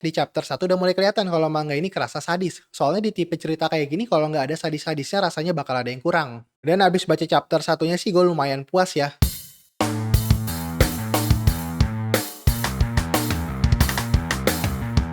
di chapter 1 udah mulai kelihatan kalau manga ini kerasa sadis. Soalnya di tipe cerita kayak gini kalau nggak ada sadis-sadisnya rasanya bakal ada yang kurang. Dan abis baca chapter satunya sih gue lumayan puas ya.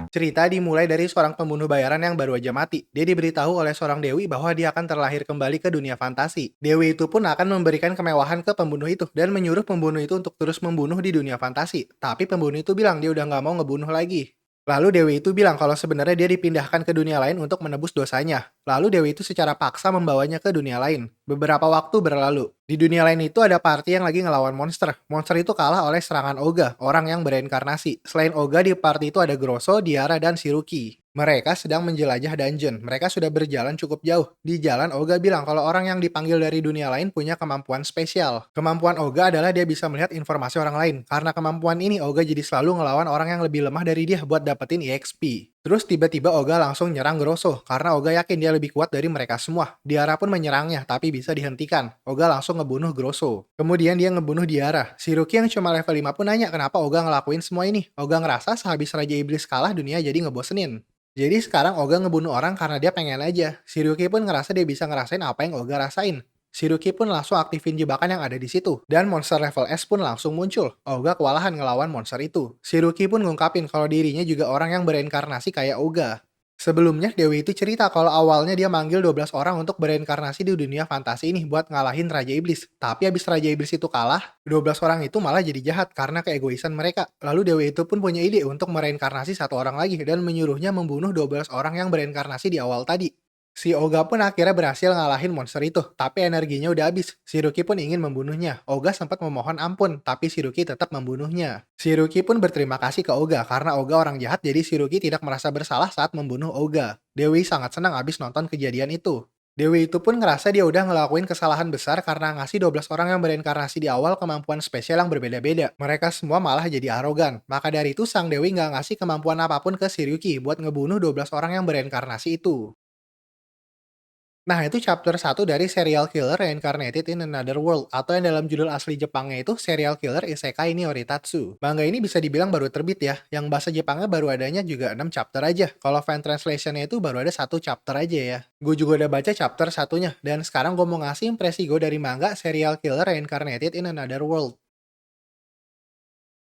Cerita dimulai dari seorang pembunuh bayaran yang baru aja mati. Dia diberitahu oleh seorang dewi bahwa dia akan terlahir kembali ke dunia fantasi. Dewi itu pun akan memberikan kemewahan ke pembunuh itu dan menyuruh pembunuh itu untuk terus membunuh di dunia fantasi. Tapi pembunuh itu bilang dia udah nggak mau ngebunuh lagi. Lalu Dewi itu bilang kalau sebenarnya dia dipindahkan ke dunia lain untuk menebus dosanya. Lalu Dewi itu secara paksa membawanya ke dunia lain. Beberapa waktu berlalu. Di dunia lain itu ada party yang lagi ngelawan monster. Monster itu kalah oleh serangan Oga, orang yang bereinkarnasi. Selain Oga, di party itu ada Grosso, Diara, dan Shiruki. Mereka sedang menjelajah dungeon. Mereka sudah berjalan cukup jauh. Di jalan, Oga bilang kalau orang yang dipanggil dari dunia lain punya kemampuan spesial. Kemampuan Oga adalah dia bisa melihat informasi orang lain. Karena kemampuan ini, Oga jadi selalu ngelawan orang yang lebih lemah dari dia buat dapetin EXP. Terus tiba-tiba Oga langsung nyerang Grosso, karena Oga yakin dia lebih kuat dari mereka semua. Diara pun menyerangnya, tapi bisa dihentikan. Oga langsung ngebunuh Grosso. Kemudian dia ngebunuh Diara. Shiruki yang cuma level 5 pun nanya kenapa Oga ngelakuin semua ini. Oga ngerasa sehabis Raja Iblis kalah dunia jadi ngebosenin. Jadi sekarang Oga ngebunuh orang karena dia pengen aja. Shiruki pun ngerasa dia bisa ngerasain apa yang Oga rasain. Shiruki pun langsung aktifin jebakan yang ada di situ. Dan monster level S pun langsung muncul. Oga kewalahan ngelawan monster itu. Shiruki pun ngungkapin kalau dirinya juga orang yang bereinkarnasi kayak Oga. Sebelumnya Dewi itu cerita kalau awalnya dia manggil 12 orang untuk bereinkarnasi di dunia fantasi ini buat ngalahin Raja Iblis. Tapi abis Raja Iblis itu kalah, 12 orang itu malah jadi jahat karena keegoisan mereka. Lalu Dewi itu pun punya ide untuk mereinkarnasi satu orang lagi dan menyuruhnya membunuh 12 orang yang bereinkarnasi di awal tadi. Si Oga pun akhirnya berhasil ngalahin monster itu, tapi energinya udah habis. Shiruki pun ingin membunuhnya. Oga sempat memohon ampun, tapi Shiruki tetap membunuhnya. Shiruki pun berterima kasih ke Oga, karena Oga orang jahat jadi Shiruki tidak merasa bersalah saat membunuh Oga. Dewi sangat senang abis nonton kejadian itu. Dewi itu pun ngerasa dia udah ngelakuin kesalahan besar karena ngasih 12 orang yang bereinkarnasi di awal kemampuan spesial yang berbeda-beda. Mereka semua malah jadi arogan. Maka dari itu sang Dewi nggak ngasih kemampuan apapun ke Shiruki buat ngebunuh 12 orang yang bereinkarnasi itu. Nah, itu chapter 1 dari Serial Killer Reincarnated in Another World, atau yang dalam judul asli Jepangnya itu Serial Killer Isekai ni Oritatsu. Manga ini bisa dibilang baru terbit ya, yang bahasa Jepangnya baru adanya juga 6 chapter aja. Kalau fan translationnya itu baru ada 1 chapter aja ya. Gue juga udah baca chapter satunya, dan sekarang gue mau ngasih impresi gue dari manga Serial Killer Reincarnated in Another World.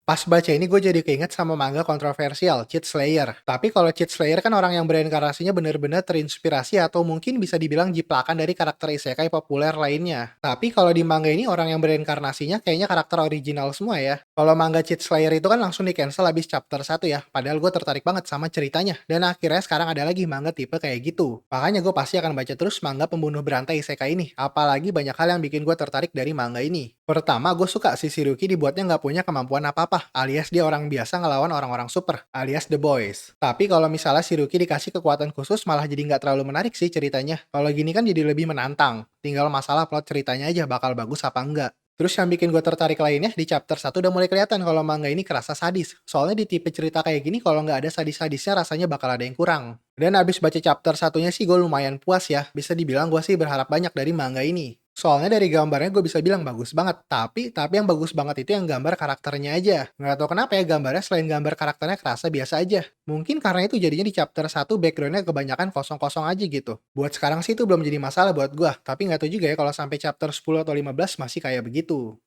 Pas baca ini gue jadi keinget sama manga kontroversial, Cheat Slayer. Tapi kalau Cheat Slayer kan orang yang bereinkarnasinya bener-bener terinspirasi atau mungkin bisa dibilang jiplakan dari karakter isekai populer lainnya. Tapi kalau di manga ini orang yang bereinkarnasinya kayaknya karakter original semua ya. Kalau manga Cheat Slayer itu kan langsung di cancel habis chapter 1 ya. Padahal gue tertarik banget sama ceritanya. Dan akhirnya sekarang ada lagi manga tipe kayak gitu. Makanya gue pasti akan baca terus manga pembunuh berantai isekai ini. Apalagi banyak hal yang bikin gue tertarik dari manga ini. Pertama, gue suka si Shiruki dibuatnya nggak punya kemampuan apa-apa, alias dia orang biasa ngelawan orang-orang super, alias The Boys. Tapi kalau misalnya Shiruki dikasih kekuatan khusus malah jadi nggak terlalu menarik sih ceritanya. Kalau gini kan jadi lebih menantang. Tinggal masalah plot ceritanya aja bakal bagus apa enggak. Terus yang bikin gue tertarik lainnya, di chapter 1 udah mulai kelihatan kalau manga ini kerasa sadis. Soalnya di tipe cerita kayak gini kalau nggak ada sadis-sadisnya rasanya bakal ada yang kurang. Dan abis baca chapter satunya sih gue lumayan puas ya. Bisa dibilang gue sih berharap banyak dari manga ini. Soalnya dari gambarnya gue bisa bilang bagus banget. Tapi yang bagus banget itu yang gambar karakternya aja. Nggak tahu kenapa ya gambarnya selain gambar karakternya kerasa biasa aja. Mungkin karena itu jadinya di chapter 1 backgroundnya kebanyakan kosong-kosong aja gitu. Buat sekarang sih itu belum jadi masalah buat gue. Tapi nggak tahu juga ya kalau sampai chapter 10 atau 15 masih kayak begitu.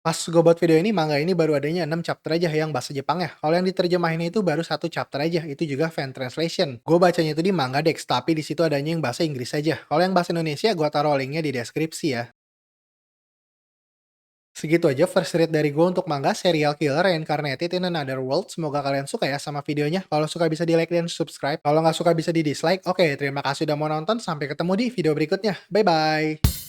Pas gue buat video ini, manga ini baru adanya 6 chapter aja yang bahasa Jepang ya. Kalau yang diterjemahin itu baru 1 chapter aja, itu juga fan translation. Gue bacanya itu di Manga Dex, tapi di situ adanya yang bahasa Inggris aja. Kalau yang bahasa Indonesia, gue taruh linknya di deskripsi ya. Segitu aja first read dari gue untuk manga Serial Killer Reincarnated in Another World. Semoga kalian suka ya sama videonya. Kalau suka bisa di like dan subscribe. Kalau nggak suka bisa di dislike. Oke, terima kasih udah mau nonton. Sampai ketemu di video berikutnya. Bye-bye.